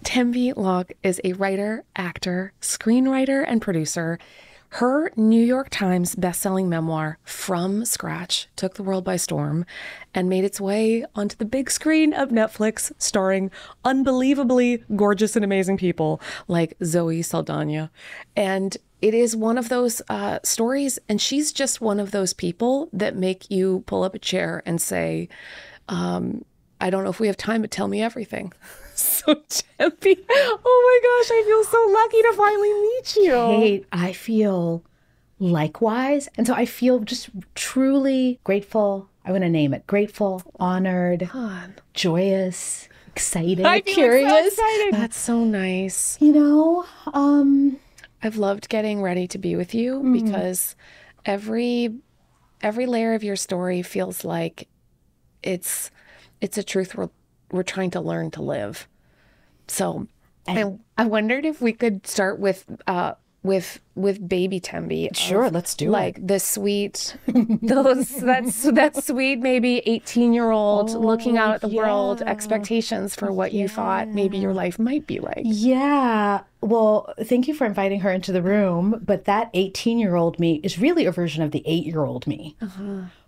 Tembi Locke is a writer, actor, screenwriter, and producer. Her New York Times bestselling memoir, From Scratch, took the world by storm and made its way onto the big screen of Netflix, starring unbelievably gorgeous and amazing people like Zoe Saldana. And it is one of those stories, and she's just one of those people that make you pull up a chair and say, I don't know if we have time, but tell me everything. So, Tembi, oh my gosh, I feel so lucky to finally meet you. Kate, I feel likewise. And so I feel just truly grateful. I want to name it grateful, honored, joyous, excited, curious. So excited. That's so nice. You know, I've loved getting ready to be with you because every layer of your story feels like it's a truth we're trying to learn to live. So I wondered if we could start with baby Tembi. Sure, let's do like the sweet, that sweet maybe 18-year-old looking out at the world, expectations for what you thought maybe your life might be like. Yeah. Well, thank you for inviting her into the room. But that 18-year-old me is really a version of the 8-year-old me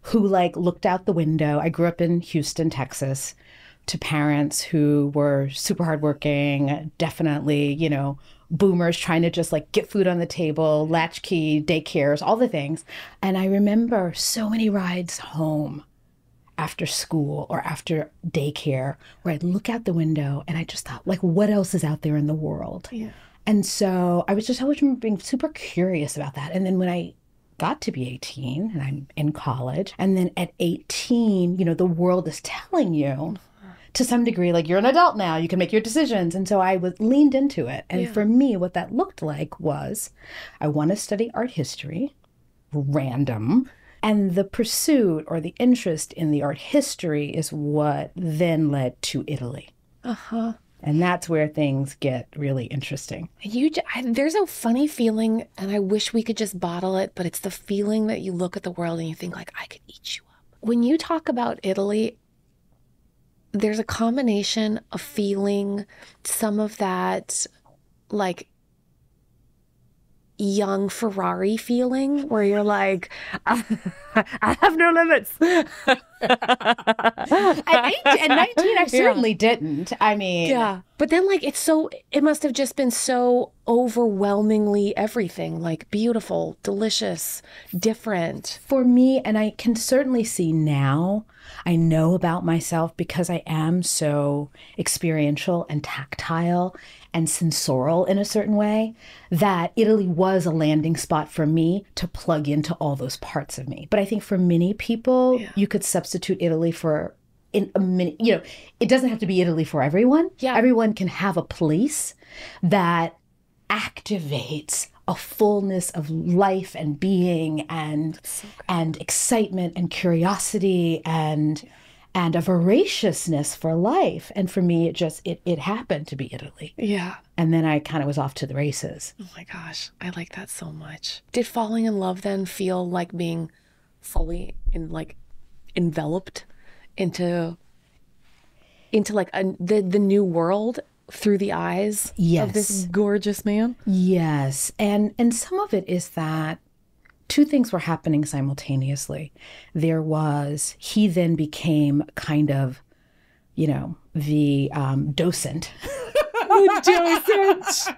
who like looked out the window. I grew up in Houston, Texas, to parents who were super hardworking, definitely, you know, boomers trying to just like get food on the table, latchkey, daycares, all the things. And I remember so many rides home after school or after daycare where I'd look out the window and I just thought, like, what else is out there in the world? Yeah. And so I always remember being super curious about that. And then when I got to be 18 and I'm in college, and then at 18, you know, the world is telling you to some degree, like, you're an adult now, you can make your decisions. And so I was leaned into it. And for me, what that looked like was I want to study art history, random. And the pursuit or the interest in the art history is what then led to Italy. And that's where things get really interesting. There's a funny feeling, and I wish we could just bottle it, but it's the feeling that you look at the world and you think, like, I could eat you up. When you talk about Italy, there's a combination of feeling some of that, like, young Ferrari feeling where you're like, I have no limits. At 19, I certainly didn't. I mean, yeah. But then, like, it must have just been so overwhelmingly everything, like beautiful, delicious, different. For me, and I can certainly see now, I know about myself because I am so experiential and tactile and sensorial in a certain way, that Italy was a landing spot for me to plug into all those parts of me. But I think for many people, you could substitute Italy for in a minute. You know, it doesn't have to be Italy for everyone. Yeah. Everyone can have a place that activates a fullness of life and being and excitement and curiosity and a voraciousness for life. And for me, it happened to be Italy. Yeah. And then I kind of was off to the races. Oh my gosh, I like that so much. Did falling in love then feel like being fully enveloped into like the new world through the eyes of this gorgeous man? Yes. And some of it is that two things were happening simultaneously. He then became kind of, you know, the docent.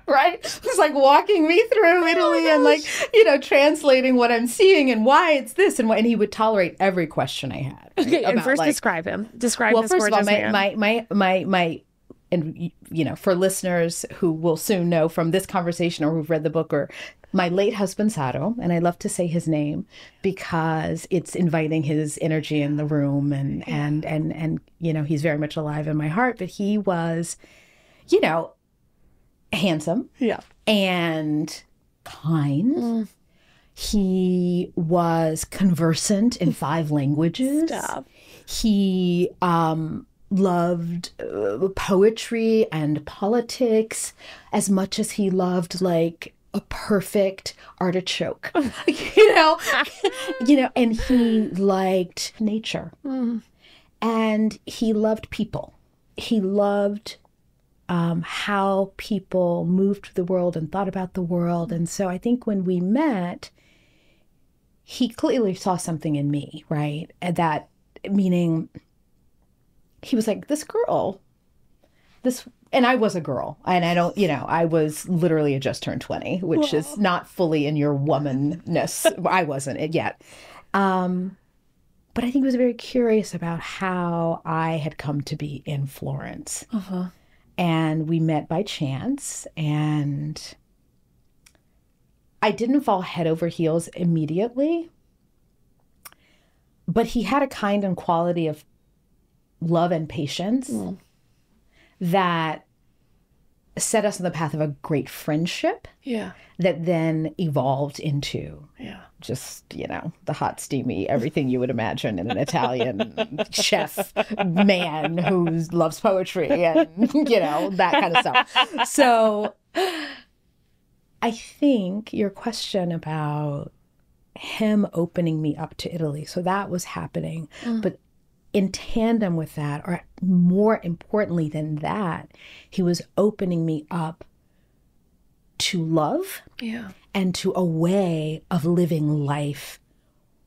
Right? Who's like walking me through Italy and like, you know, translating what I'm seeing and why it's this and he would tolerate every question I had. Right? Okay, and first describe him. Describe this gorgeous man. my and, you know, for listeners who will soon know from this conversation or who've read the book, or my late husband, Saro, and I love to say his name because it's inviting his energy in the room and you know, he's very much alive in my heart, but he was, you know, handsome and kind. He was conversant in 5 languages. Stop. He loved poetry and politics as much as he loved like a perfect artichoke, you know, and he liked nature and he loved people. He loved how people moved through the world and thought about the world. And so I think when we met, he clearly saw something in me, right? And that, meaning he was like, this girl, and I was a girl, and I don't, I was literally just turned 20, which is not fully in your womanness. I wasn't it yet. But I think he was very curious about how I had come to be in Florence. And we met by chance, and I didn't fall head over heels immediately, but he had a kind and quality of love and patience that set us on the path of a great friendship. Yeah. That then evolved into just, the hot, steamy, everything you would imagine in an Italian chef man who loves poetry and, that kind of stuff. So I think your question about him opening me up to Italy, so that was happening. But in tandem with that, or more importantly than that, he was opening me up to love and to a way of living life,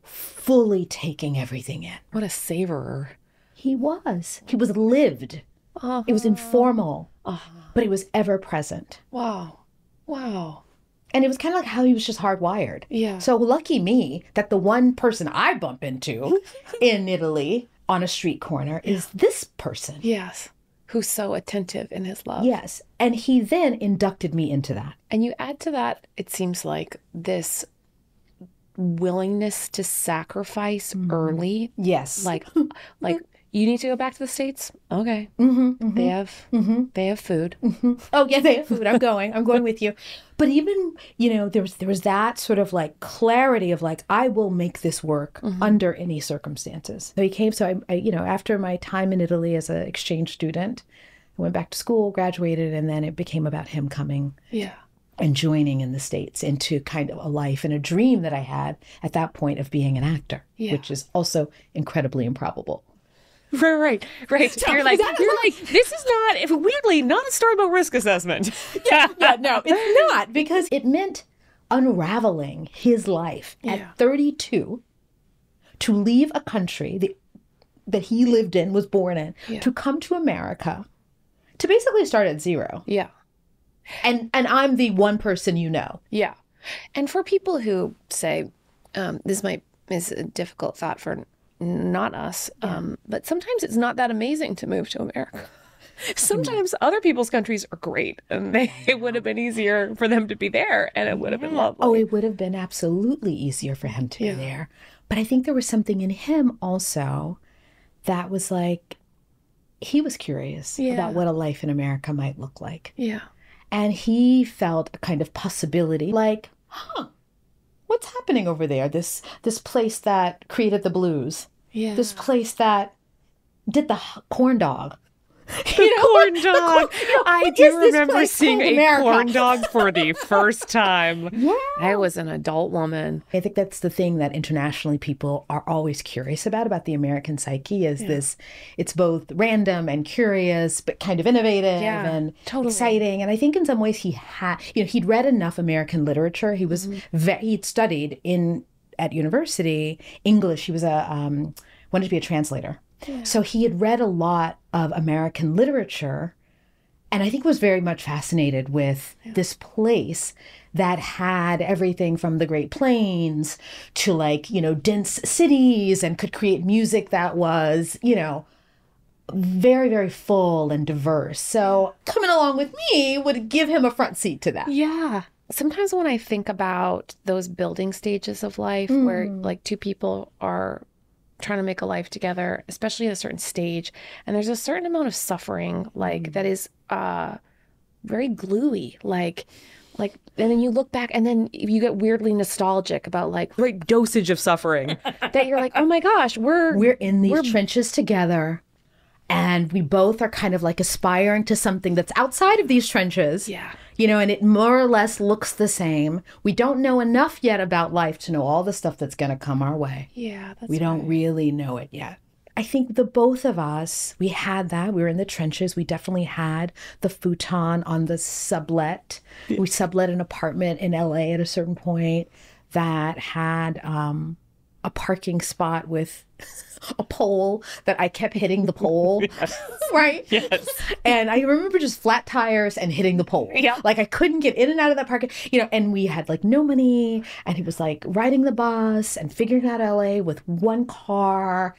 fully taking everything in. What a savorer. He was lived. It was informal, but it was ever present. Wow. And it was kind of like how he was just hardwired. Yeah. So lucky me that the one person I bump into in Italy on a street corner is this person. Yes. Who's so attentive in his love. Yes. And he then inducted me into that. And you add to that, it seems like, this willingness to sacrifice early. Yes. Like you need to go back to the States? Okay. They have food. Oh, yeah, they have food. I'm going with you. But even, there was that sort of like clarity of like, I will make this work under any circumstances. So he came, so I after my time in Italy as an exchange student, I went back to school, graduated, and then it became about him coming and joining in the States into kind of a life and a dream that I had at that point of being an actor, which is also incredibly improbable. Right. So you're like, this is weirdly not a story about risk assessment. No, it's not, because it meant unraveling his life at 32 to leave a country that he lived in, was born in, to come to America, to basically start at zero. Yeah. And I'm the one person Yeah. And for people who say, this is a difficult thought for not us, but sometimes it's not that amazing to move to America. Sometimes other people's countries are great, and it would have been easier for them to be there, and it would have been lovely. Oh, it would have been absolutely easier for him to be there. But I think there was something in him also that was like, he was curious about what a life in America might look like. Yeah. And he felt a kind of possibility, like, what's happening over there? This place that created the blues. Yeah. This place that did the corn dog. Corn dog. I do remember seeing a corn dog for the first time. Yeah. I was an adult woman. I think that's the thing that internationally people are always curious about the American psyche is this, it's both random and curious, but kind of innovative and exciting. And I think in some ways he'd read enough American literature. He was, he'd studied at university English. He was wanted to be a translator. Yeah. So he had read a lot of American literature, and I think was very much fascinated with this place that had everything from the Great Plains to dense cities, and could create music that was, very, very full and diverse. So coming along with me would give him a front seat to that. Yeah. Sometimes when I think about those building stages of life where two people are trying to make a life together, especially at a certain stage, and there's a certain amount of suffering that is very gluey, and then you look back and then you get weirdly nostalgic about great dosage of suffering that you're like, oh my gosh, we're in these trenches together, and we both are kind of aspiring to something that's outside of these trenches. Yeah. And it more or less looks the same. We don't know enough yet about life to know all the stuff that's going to come our way. Yeah, that's We don't really know it yet. I think the both of us, we had that. We were in the trenches. We definitely had the futon on the sublet. Yeah. We sublet an apartment in LA at a certain point that had a parking spot with a pole that I kept hitting the pole. Yes. Right? Yes. And I remember just flat tires and hitting the pole. Yeah. Like I couldn't get in and out of that parking, and we had like no money, and he was like riding the bus and figuring out LA with one car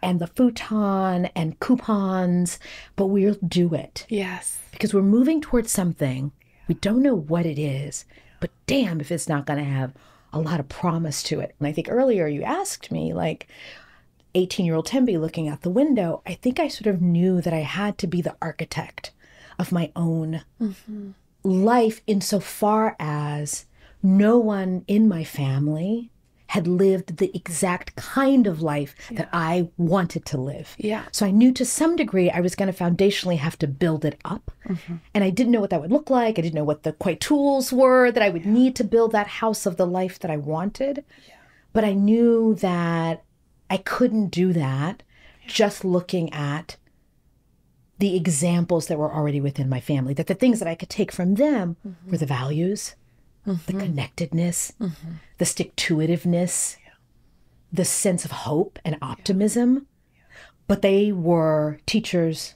and the futon and coupons, but we'll do it. Yes. Because we're moving towards something. We don't know what it is, but damn if it's not going to have a lot of promise to it. And I think earlier you asked me, like, 18-year-old Tembi looking out the window, I think I sort of knew that I had to be the architect of my own life, insofar as no one in my family had lived the exact kind of life that I wanted to live. Yeah. So I knew to some degree I was going to foundationally have to build it up. And I didn't know what that would look like. I didn't know what the quite tools were that I would need to build that house of the life that I wanted. But I knew that I couldn't do that just looking at the examples that were already within my family, that the things that I could take from them were the values, the connectedness, the stick-to-itiveness, the sense of hope and optimism. But they were teachers,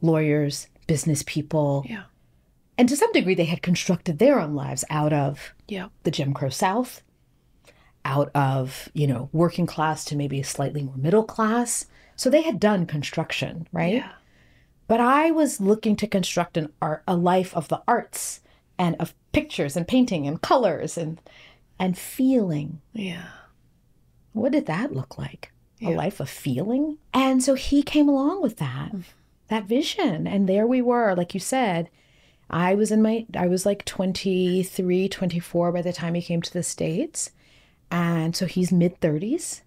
lawyers, business people. And to some degree, they had constructed their own lives out of the Jim Crow South, out of, working class to maybe slightly more middle class. So they had done construction, right? But I was looking to construct a life of the arts and of pictures and painting and colors and feeling. What did that look like? A life of feeling? And so he came along with that vision. And there we were, like you said, I was like 23, 24 by the time he came to the States. And so he's mid-30s.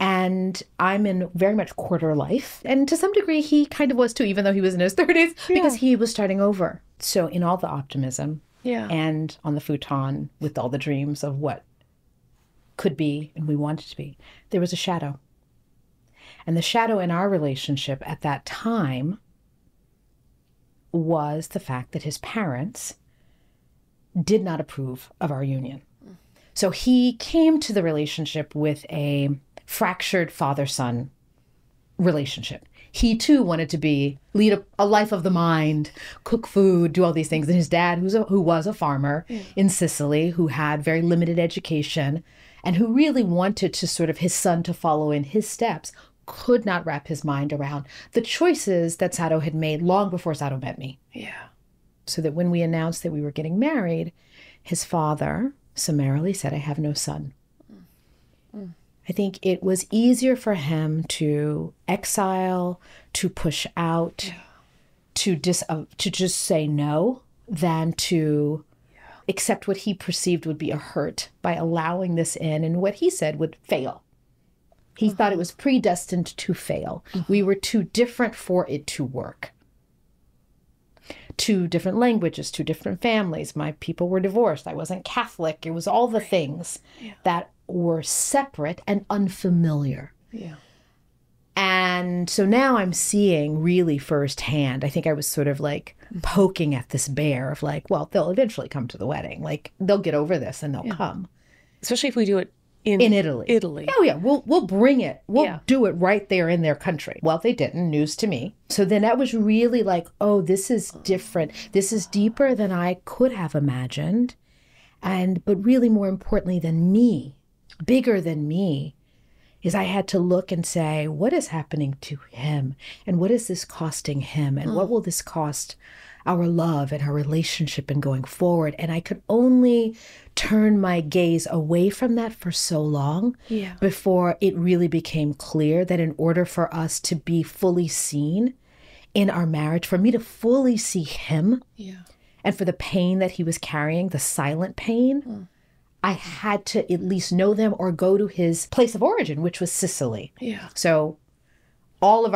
And I'm in very much quarter life. And to some degree, he kind of was too, even though he was in his 30s, because he was starting over. So in all the optimism and on the futon with all the dreams of what could be and we wanted to be, there was a shadow. And the shadow in our relationship at that time was the fact that his parents did not approve of our union. So he came to the relationship with a fractured father-son relationship. He too wanted to lead a life of the mind, cook food, do all these things. And his dad, who was a farmer in Sicily, who had very limited education, and who really wanted to sort of his son to follow in his steps, could not wrap his mind around the choices that Saro had made long before Saro met me. So that when we announced that we were getting married, his father summarily said, "I have no son." I think it was easier for him to exile, to push out, to just say no, than to accept what he perceived would be a hurt by allowing this in, and what he said would fail. He thought it was predestined to fail. We were too different for it to work. 2 different languages, 2 different families. My people were divorced. I wasn't Catholic. It was all the things that were separate and unfamiliar. And so now I'm seeing really firsthand, I think I was sort of like poking at this bear of like, well, they'll eventually come to the wedding. Like they'll get over this and they'll come. Especially if we do it in Italy. Oh yeah, we'll bring it. We'll do it right there in their country. Well, they didn't. News to me. So then that was really like, oh, this is different. This is deeper than I could have imagined. But really more importantly than me, bigger than me, is I had to look and say, what is happening to him? And what is this costing him? And what will this cost our love and our relationship and going forward? And I could only turn my gaze away from that for so long before it really became clear that in order for us to be fully seen in our marriage, for me to fully see him and for the pain that he was carrying, the silent pain, I had to at least know them or go to his place of origin, which was Sicily. So all of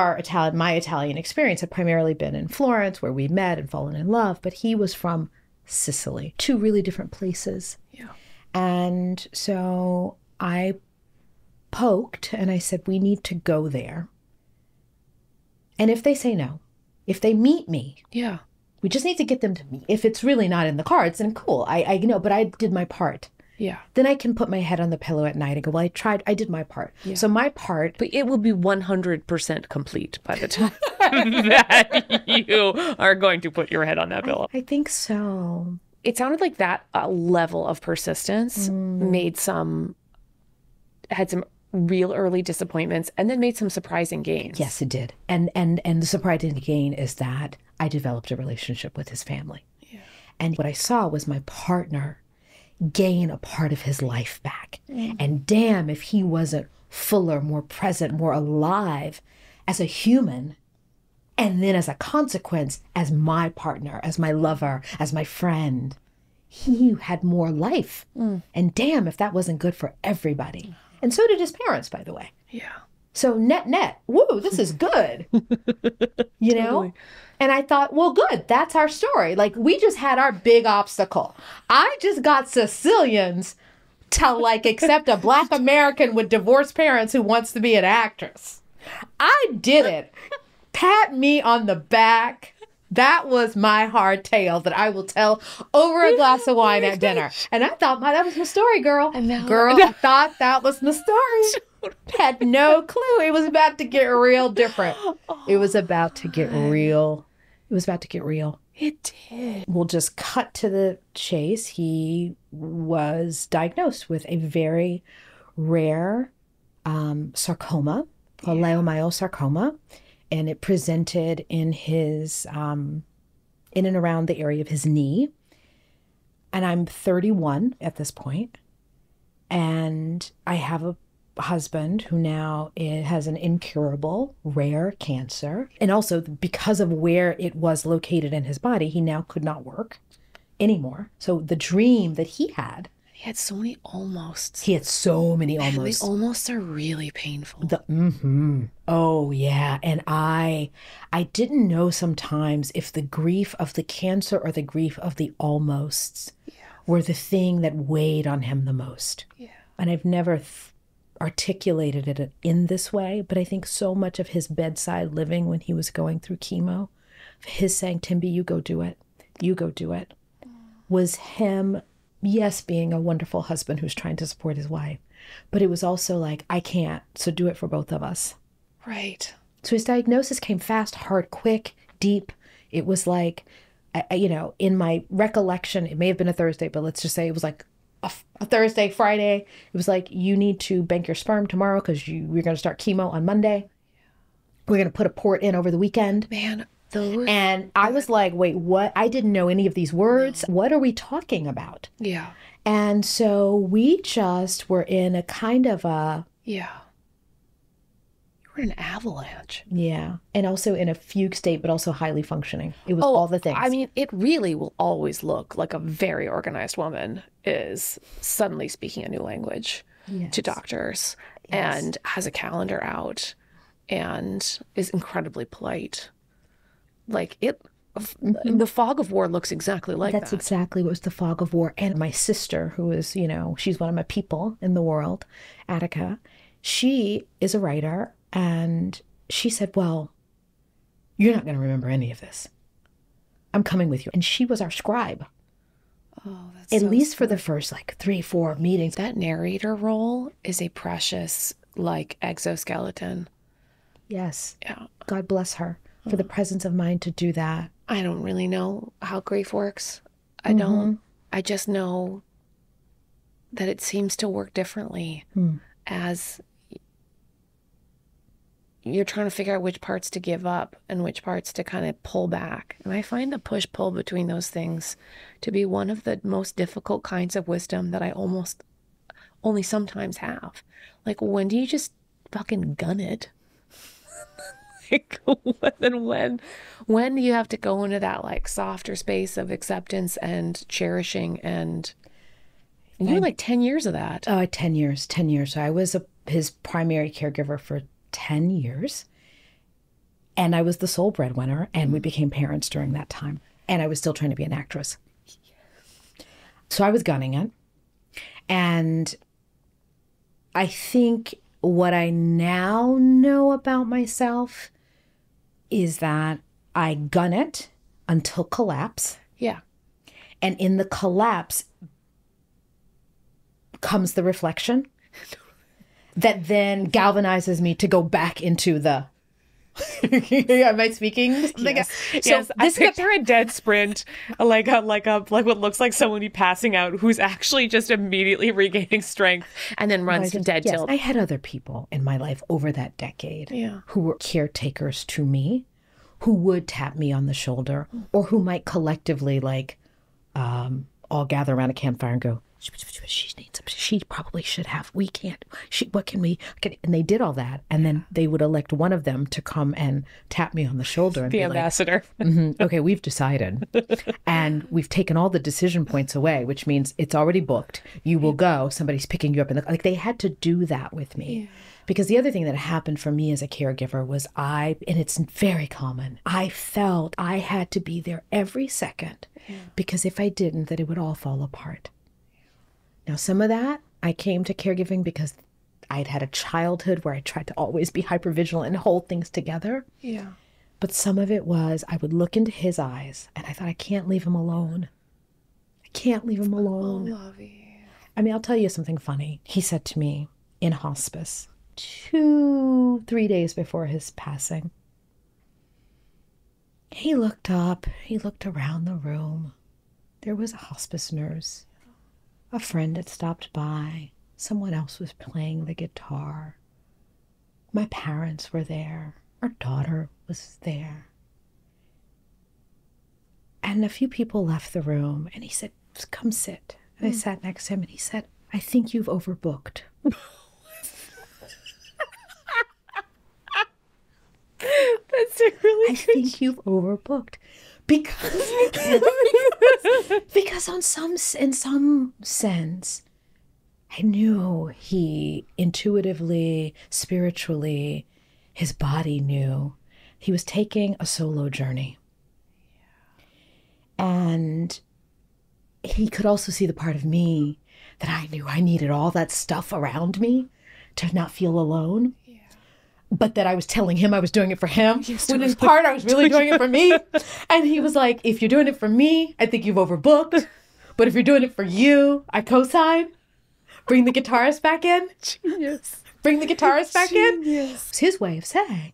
my Italian experience had primarily been in Florence, where we met and fallen in love, but he was from Sicily, 2 really different places. And so I poked and I said, we need to go there. And if they say no, if they meet me, Yeah. we just need to get them to meet. If it's really not in the cards, then cool. I know, but I did my part. Yeah. Then I can put my head on the pillow at night and go, well, I did my part. Yeah. So my part. But it will be 100% complete by the time that you are going to put your head on that pillow. I think so. It sounded like that level of persistence had some real early disappointments and then made some surprising gains. Yes, it did. And the surprising gain is that I developed a relationship with his family. Yeah. And what I saw was my partner gain a part of his life back. And damn if he wasn't fuller, more present, more alive as a human. And then as a consequence, as my partner, as my lover, as my friend, he had more life. And damn if that wasn't good for everybody. And so did his parents, by the way. Yeah. So net, woo, this is good. You know? Totally. And I thought, well, good. That's our story. Like, we just had our big obstacle. I just got Sicilians to, like, accept a Black American with divorced parents who wants to be an actress. I did it. Pat me on the back. That was my hard tale that I will tell over a glass of wine at dinner. And I thought, that was my story, girl. I thought that was my story. Had no clue. It was about to get real different. It was about to get real. It was about to get real. It did. We'll just cut to the chase. He was diagnosed with a very rare sarcoma, called leiomyosarcoma. And it presented in his, in and around the area of his knee. And I'm 31 at this point. And I have a husband who now has an incurable, rare cancer. And also because of where it was located in his body, he now could not work anymore. So the dream that he had. He had so many almosts. He had so many almosts. And the almosts are really painful. Oh, yeah. And I didn't know sometimes if the grief of the cancer or the grief of the almosts were the thing that weighed on him the most. Yeah. And I've never articulated it in this way, but I think so much of his bedside living when he was going through chemo, his saying, Tembi, you go do it. You go do it, was him. Yes, being a wonderful husband who's trying to support his wife. But it was also like, I can't, so do it for both of us. Right. So his diagnosis came fast, hard, quick, deep. It was like, in my recollection, it may have been a Thursday, but let's just say it was like a Thursday, Friday. It was like, you need to bank your sperm tomorrow because we're going to start chemo on Monday. We're going to put a port in over the weekend. Man. And I was like, wait, what? I didn't know any of these words. No. What are we talking about? Yeah. And so we just were in a kind of a... Yeah. You were in an avalanche. Yeah. And also in a fugue state, but also highly functioning. It was all the things. I mean, it really will always look like a very organized woman is suddenly speaking a new language to doctors and has a calendar out and is incredibly polite. Like the fog of war looks exactly like that. That's exactly what was the fog of war. And my sister, who is, she's one of my people in the world, Attica, she is a writer. And she said, well, you're not going to remember any of this. I'm coming with you. And she was our scribe. Oh, that's at least for the first 3-4 meetings. That narrator role is a precious, exoskeleton. Yes. Yeah. God bless her. For the presence of mind to do that. I don't really know how grief works. I don't. I just know that it seems to work differently as you're trying to figure out which parts to give up and which parts to kind of pull back. And I find the push-pull between those things to be one of the most difficult kinds of wisdom that I almost only sometimes have. Like, when do you just fucking gun it? When do you have to go into that softer space of acceptance and cherishing? And you were 10 years of that. 10 years. So I was his primary caregiver for 10 years. And I was the sole breadwinner, and we became parents during that time. And I was still trying to be an actress. So I was gunning it. And I think what I now know about myself is that I gun it until collapse. Yeah. And in the collapse comes the reflection that then galvanizes me to go back into the... Am I speaking? Yes. So Yes. I this is picture a dead sprint, like what looks like someone passing out who's actually just immediately regaining strength and then runs to dead tilt. I had other people in my life over that decade Yeah. who were caretakers to me, who would tap me on the shoulder, or who might collectively all gather around a campfire and go, she needs something. She probably should have. We can't. What can we? And they did all that, and then they would elect one of them to come and tap me on the shoulder and The be ambassador. like, okay, we've decided, and we've taken all the decision points away, which means it's already booked. You will go. Somebody's picking you up, and like they had to do that with me. Yeah. Because the other thing that happened for me as a caregiver was and it's very common, I felt I had to be there every second, because if I didn't, that it would all fall apart. Now, some of that, I came to caregiving because I'd had a childhood where I tried to always be hypervigilant and hold things together. Yeah. But some of it was I would look into his eyes and I thought, I can't leave him alone. I can't leave him alone. Oh, Lovey. I mean, I'll tell you something funny. He said to me in hospice 2-3 days before his passing, he looked up, he looked around the room. There was a hospice nurse. A friend had stopped by. Someone else was playing the guitar. My parents were there. Our daughter was there. And a few people left the room, and he said, come sit. And I sat next to him, and he said, I think you've overbooked. That's a really I think you've overbooked. Because in some sense, I knew he intuitively, spiritually, his body knew he was taking a solo journey. And he could also see the part of me that I knew I needed all that stuff around me to not feel alone. But that I was telling him I was doing it for him. When in part, I was really doing it for me. And he was like, if you're doing it for me, I think you've overbooked. But if you're doing it for you, I co-sign. Bring the guitarist back in. Genius. Bring the guitarist back in. Yes. It's his way of saying,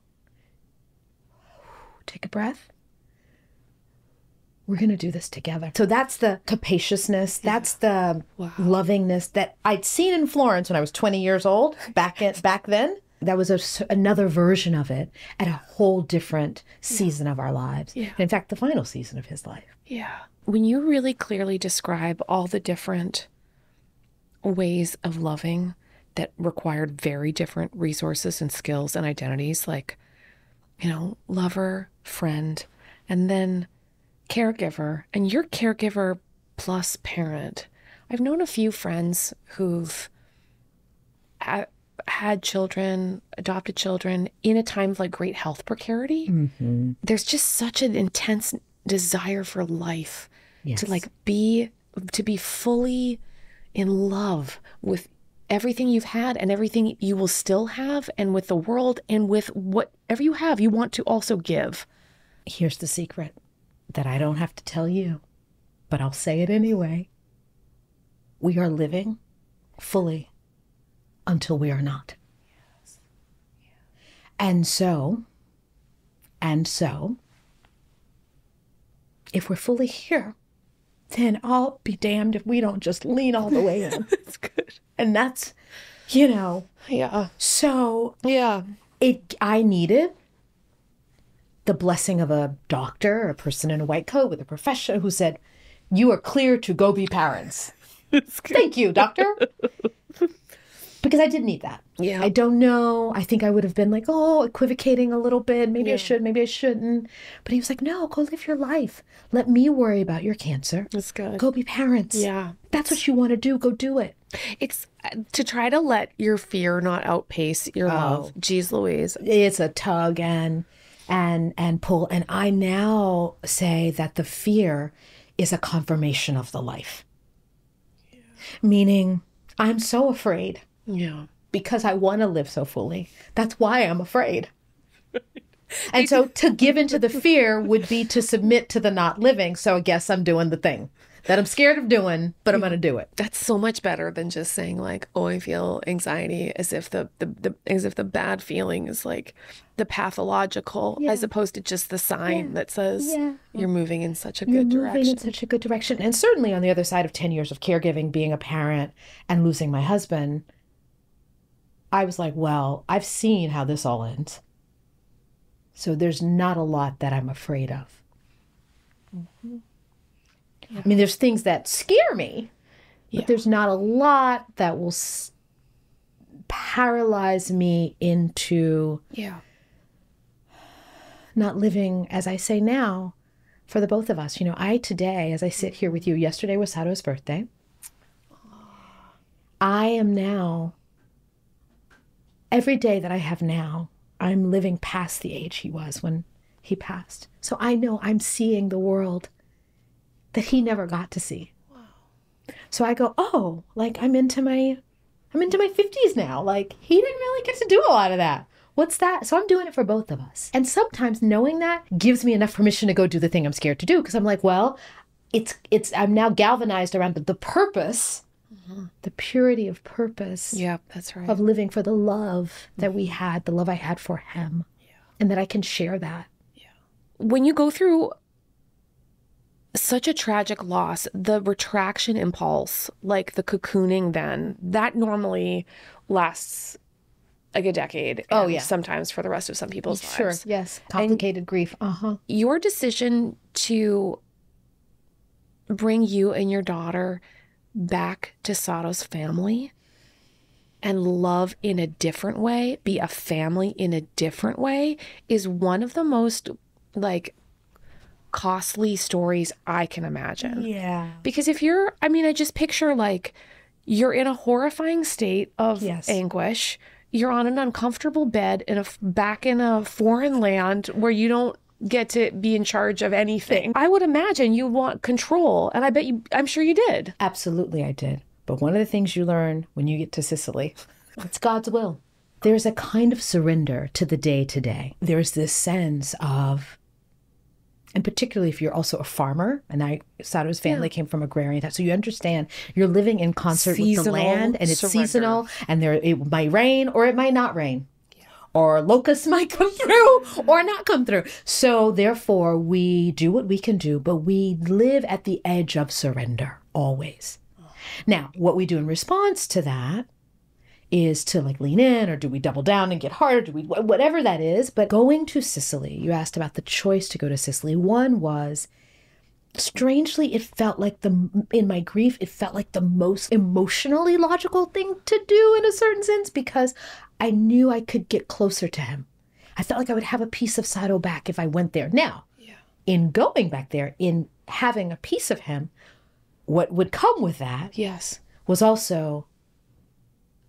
take a breath. We're going to do this together. So that's the capaciousness. That's the lovingness that I'd seen in Florence when I was 20 years old back then. That was another version of it at a whole different season of our lives. Yeah. In fact, the final season of his life. Yeah. When you really clearly describe all the different ways of loving that required very different resources and skills and identities, like, lover, friend, and then caregiver, and you're caregiver plus parent. I've known a few friends who've had children, adopted children in a time of like great health precarity. Mm-hmm. There's just such an intense desire for life to be fully in love with everything you've had and everything you will still have, and with the world, and with whatever you have, you want to also give. Here's the secret that I don't have to tell you, but I'll say it anyway. We are living fully until we are not. Yes. Yeah. And so, if we're fully here, then I'll be damned if we don't just lean all the way in. That's good. And that's, Yeah. So, yeah. I needed the blessing of a doctor, a person in a white coat with a profession who said, you are clear to go be parents. Thank you, doctor. Because I did need that. Yeah. I don't know. I think I would have been like, equivocating a little bit. Maybe I should, maybe I shouldn't. But he was like, no, go live your life. Let me worry about your cancer. That's good. Go be parents. Yeah. That's what you want to do. Go do it. It's to try to let your fear not outpace your love. Jeez Louise. It's a tug and pull. And I now say that the fear is a confirmation of the life. Yeah. Meaning, I'm so afraid. Yeah. because I want to live so fully. That's why I'm afraid. And so to give into the fear would be to submit to the not living. So I guess I'm doing the thing that I'm scared of doing, but I'm going to do it. That's so much better than just saying like, oh, I feel anxiety, as if the bad feeling is like the pathological, as opposed to just the sign that says you're moving in such a good direction. Moving in such a good direction. And certainly on the other side of 10 years of caregiving, being a parent and losing my husband, I was like, well, I've seen how this all ends. So there's not a lot that I'm afraid of. Mm-hmm. Yeah. I mean, there's things that scare me, but there's not a lot that will paralyze me into not living, as I say now, for the both of us. You know, I today, as I sit here with you, yesterday was Saro's birthday. I am now, every day that I have now, I'm living past the age he was when he passed. So I know I'm seeing the world that he never got to see. Wow. So I go, oh, like I'm into my 50s now. Like he didn't really get to do a lot of that. What's that? So I'm doing it for both of us. And sometimes knowing that gives me enough permission to go do the thing I'm scared to do. Because I'm like, well, I'm now galvanized around the purpose, the purity of purpose. Yeah, that's right. Of living for the love that we had, the love I had for him. Yeah. And that I can share that. Yeah. When you go through such a tragic loss, the retraction impulse, like the cocooning then, that normally lasts like a decade. Oh, yeah. Sometimes for the rest of some people's lives. Sure, yes. Complicated grief. Your decision to bring you and your daughter back to Saro's family and love in a different way, be a family in a different way, is one of the most like costly stories I can imagine. Yeah. Because if you're, I mean, I just picture like you're in a horrifying state of anguish. You're on an uncomfortable bed back in a foreign land where you don't get to be in charge of anything. I would imagine you want control, and I'm sure you did. Absolutely, I did. But one of the things you learn when you get to Sicily, it's God's will. There's a kind of surrender to the day-to-day. There's this sense of, and particularly if you're also a farmer, and Saro's family came from agrarian time, so you understand you're living in concert with the land, and it's seasonal, and it might rain or it might not rain. Or locusts might come through or not come through. So therefore, we do what we can do, but we live at the edge of surrender, always. Now, what we do in response to that is to like lean in, or do we double down and get harder? Do we, whatever that is. But going to Sicily, you asked about the choice to go to Sicily. One was, strangely, it felt like in my grief, it felt like the most emotionally logical thing to do in a certain sense, because I knew I could get closer to him. I felt like I would have a piece of Saro back if I went there. Now, in going back there, in having a piece of him, what would come with that was also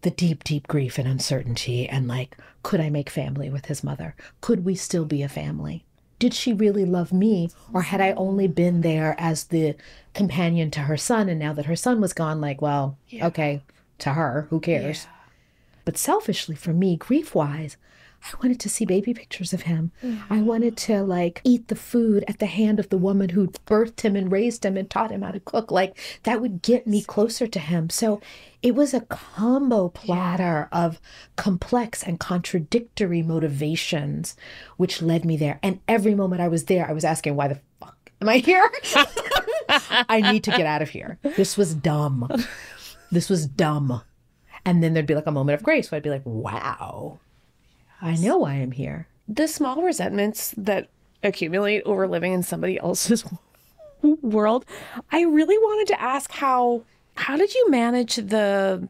the deep, deep grief and uncertainty. And like, could I make family with his mother? Could we still be a family? Did she really love me? Or had I only been there as the companion to her son? And now that her son was gone, like, well, okay, to her, who cares? Yeah. But selfishly for me, grief-wise, I wanted to see baby pictures of him. I wanted to like eat the food at the hand of the woman who birthed him and raised him and taught him how to cook. Like that would get me closer to him. So it was a combo platter of complex and contradictory motivations, which led me there. And every moment I was there, I was asking, why the fuck am I here? I need to get out of here. This was dumb. This was dumb. And then there'd be like a moment of grace where I'd be like, wow, I know why I'm here. The small resentments that accumulate over living in somebody else's world. I really wanted to ask how did you manage the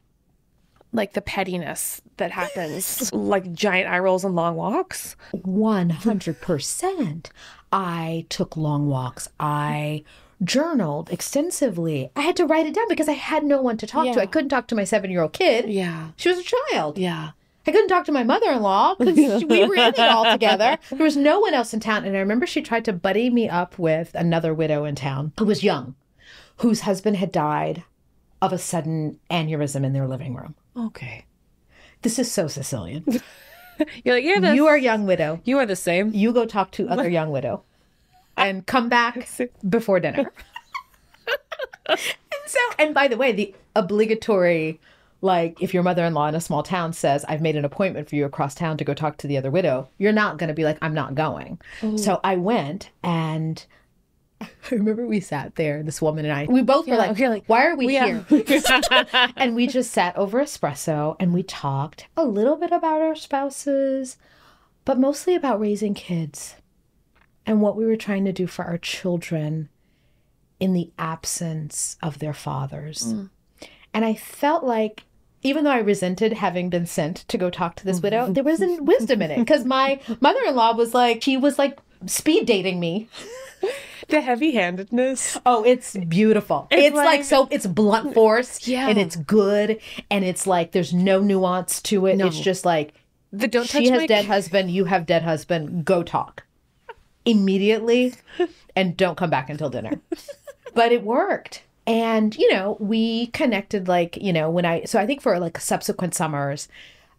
pettiness that happens, like giant eye rolls and long walks? 100%. I took long walks. I journaled extensively. I had to write it down because I had no one to talk to. I couldn't talk to my 7-year-old kid. Yeah. She was a child. Yeah. I couldn't talk to my mother-in-law because we were in it all together. There was no one else in town. And I remember she tried to buddy me up with another widow in town who was young, whose husband had died of a sudden aneurysm in their living room. Okay. This is so Sicilian. You're like, yeah, You are young widow. you are the same. You go talk to other young widow and come back before dinner. And by the way, the obligatory, like, if your mother-in-law in a small town says, I've made an appointment for you across town to go talk to the other widow, you're not going to be like, I'm not going. Ooh. So I went, and I remember we sat there, this woman and I, we both were like, why are we here? And we just sat over espresso and we talked a little bit about our spouses, but mostly about raising kids and what we were trying to do for our children in the absence of their fathers. Mm. And I felt like, even though I resented having been sent to go talk to this widow, there wasn't wisdom in it. Because my mother-in-law was like, she was like speed dating me. The heavy-handedness. Oh, it's beautiful. It's like so, it's blunt force. Yeah. And it's good. And it's like, there's no nuance to it. No. It's just like, she has dead husband, you have dead husband, go talk. Immediately. And don't come back until dinner. But it worked. And, you know, we connected like, you know, so I think for like subsequent summers,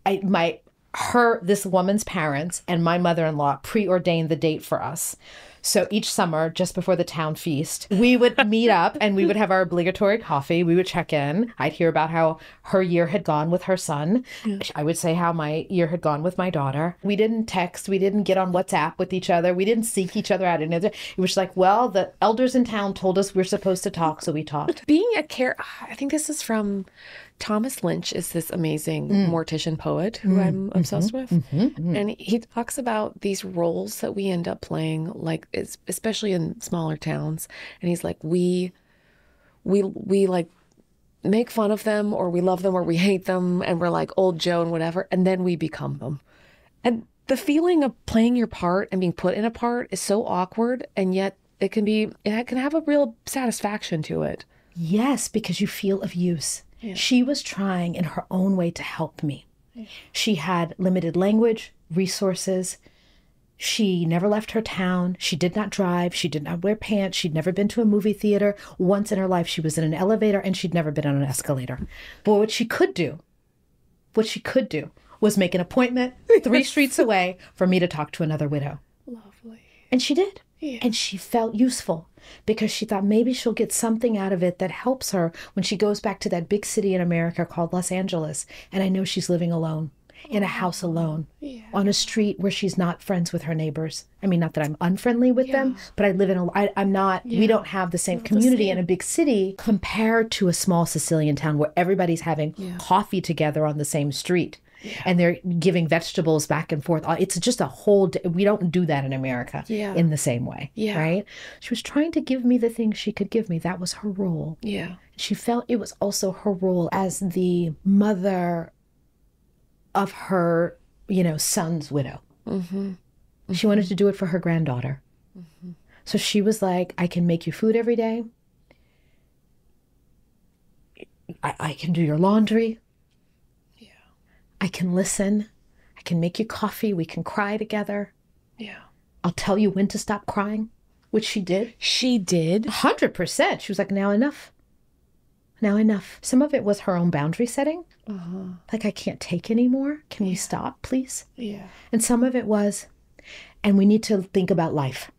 this woman's parents and my mother-in-law preordained the date for us. So each summer, just before the town feast, we would meet up and we would have our obligatory coffee. We would check in. I'd hear about how her year had gone with her son. Yeah. I would say how my year had gone with my daughter. We didn't text. We didn't get on WhatsApp with each other. We didn't seek each other out. It was like, well, the elders in town told us we're supposed to talk, so we talked. I think this is from Thomas Lynch, is this amazing mortician poet who I'm obsessed with. And he talks about these roles that we end up playing, like, especially in smaller towns. And he's like, we like make fun of them, or we love them, or we hate them, and we're like old Joe and whatever, and then we become them. And the feeling of playing your part and being put in a part is so awkward, and yet it can have a real satisfaction to it. Yes, because you feel of use. Yeah. She was trying in her own way to help me. Yeah. She had limited language, resources. She never left her town. She did not drive. She did not wear pants. She'd never been to a movie theater. Once in her life, she was in an elevator, and she'd never been on an escalator. But what she could do was make an appointment 3 streets away for me to talk to another widow. Lovely. And she did. Yeah. And she felt useful because she thought maybe she'll get something out of it that helps her when she goes back to that big city in America called Los Angeles. And I know she's living alone, in a house alone, on a street where she's not friends with her neighbors. I mean, not that I'm unfriendly with them, but I live I'm not, we don't have the same community in a big city compared to a small Sicilian town where everybody's having coffee together on the same street. Yeah. And they're giving vegetables back and forth. It's just a whole, we don't do that in America in the same way, right? She was trying to give me the things she could give me. That was her role. Yeah. She felt it was also her role as the mother of her, son's widow. She wanted to do it for her granddaughter. So she was like, I can make you food every day. I can do your laundry. I can listen. I can make you coffee. We can cry together. Yeah. I'll tell you when to stop crying, which she did. She did? 100%. She was like, now enough. Now enough. Some of it was her own boundary setting. Like, I can't take anymore. Can we stop, please? Yeah. And some of it was, and we need to think about life.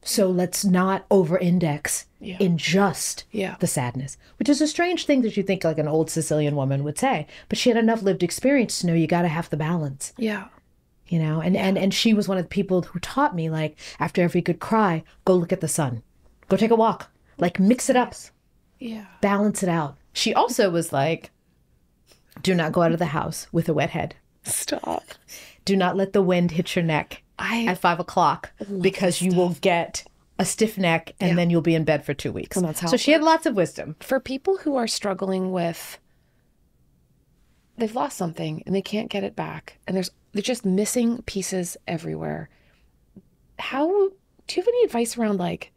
So let's not over-index in just the sadness, which is a strange thing that you think like an old Sicilian woman would say. But she had enough lived experience to know you got to have the balance. Yeah. And she was one of the people who taught me, like, after every good cry, go look at the sun. Go take a walk. Like, mix it up. Yeah. Balance it out. She also was like, do not go out of the house with a wet head. Stop. Do not let the wind hit your neck at 5 o'clock because you will get a stiff neck and then you'll be in bed for 2 weeks. So she had lots of wisdom. For people who are struggling with, they've lost something and they can't get it back, and they're just missing pieces everywhere. Do you have any advice around, like,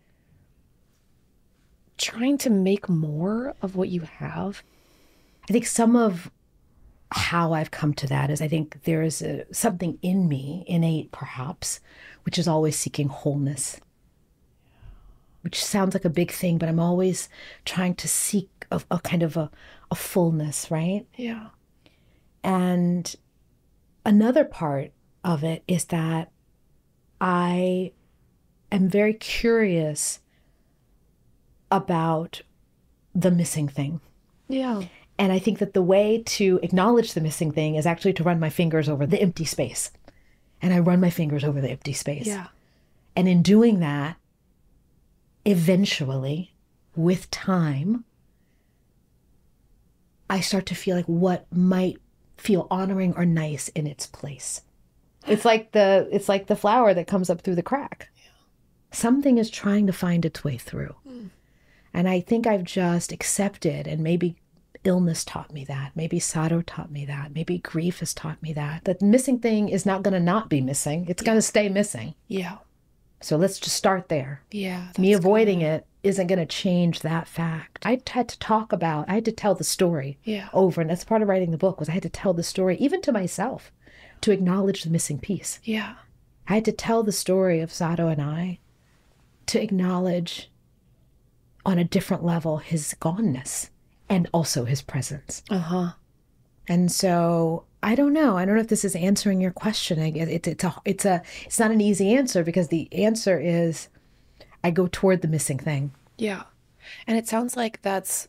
trying to make more of what you have? I think some of how I've come to that is I think there is something in me, innate perhaps, which is always seeking wholeness, which sounds like a big thing, but I'm always trying to seek a kind of a fullness, right? Yeah. And another part of it is that I am very curious about the missing thing. Yeah. And I think that the way to acknowledge the missing thing is actually to run my fingers over the empty space. And I run my fingers over the empty space. Yeah. And in doing that, eventually, with time, I start to feel like what might feel honoring or nice in its place. It's like the flower that comes up through the crack. Yeah. Something is trying to find its way through. And I think I've just accepted, and maybe illness taught me that. Maybe Saro taught me that. Maybe grief has taught me that. That missing thing is not going to not be missing. It's going to stay missing. Yeah. So let's just start there. Yeah. Me avoiding it isn't going to change that fact. I had to tell the story over. And that's part of writing the book, was I had to tell the story, even to myself, to acknowledge the missing piece. Yeah. I had to tell the story of Saro and I, to acknowledge on a different level his goneness and also his presence. And so I don't know if this is answering your question. It's not an easy answer, because the answer is I go toward the missing thing. Yeah. And it sounds like that's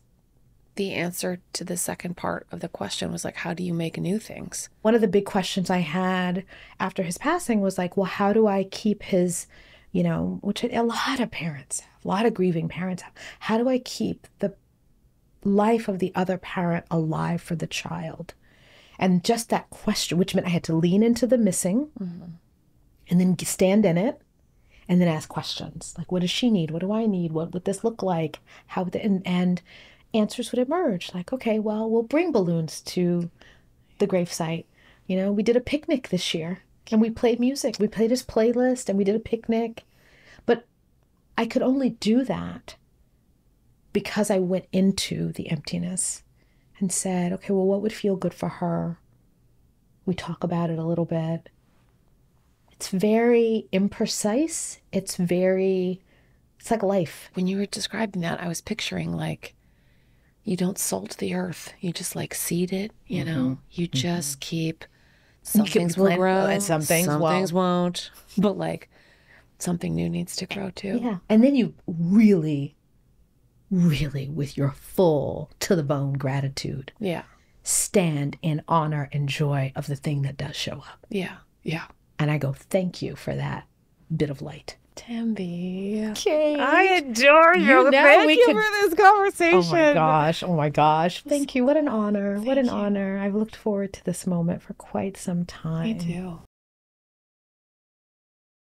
the answer to the second part of the question, was like, how do you make new things? One of the big questions I had after his passing was like, well, how do I keep his, which a lot of parents have, a lot of grieving parents have. How do I keep the life of the other parent alive for the child? And just that question, which meant I had to lean into the missing and then stand in it and then ask questions. Like, what does she need? What do I need? What would this look like? How would and answers would emerge. Like, okay, well, we'll bring balloons to the gravesite. We did a picnic this year and we played music. We played his playlist and we did a picnic. But I could only do that because I went into the emptiness and said, okay, well, what would feel good for her? We talk about it a little bit. It's very imprecise. It's like life. When you were describing that, I was picturing like, you don't salt the earth. You just like seed it, You just keep, some things will grow and some things won't. But like, something new needs to grow too. Yeah. And then you really, really, with your full to the bone gratitude, stand in honor and joy of the thing that does show up. Yeah. Yeah. And I go, thank you for that bit of light. Tembi. Kate. I adore you. Thank you for this conversation. Oh my gosh. Thank you. What an honor. What an honor. I've looked forward to this moment for quite some time. Me too.